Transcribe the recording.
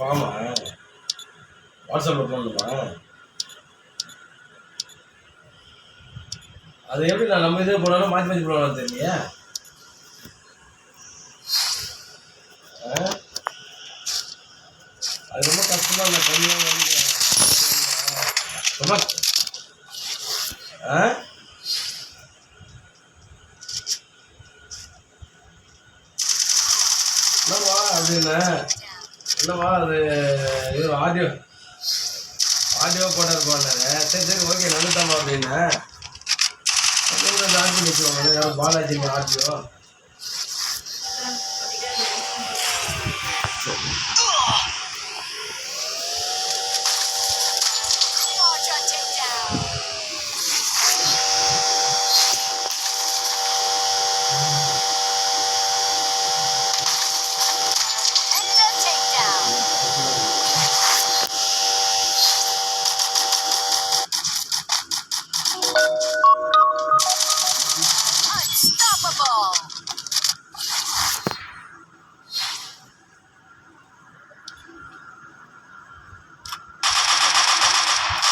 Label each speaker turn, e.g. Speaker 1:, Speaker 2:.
Speaker 1: ஆமா வாட்ஸ்அப்ல போடணுமா? அது எப்படி நான் நம்ம இதே போனாலும் மாற்றி மாற்றி போடலாம் தெரியலையா? அது ரொம்ப கஷ்டமா இல்லை கம்மியாக ரொம்ப என்னவா அப்படின்னு என்னவா அது இது ஆடியோ போட இருப்பாங்க. சரி சரி ஓகே நடுத்தாமா அப்படின்னு ஆட்சி நிற்குவாங்க யாரும் பாலாஜி ஆடியோ.
Speaker 2: Unstoppable!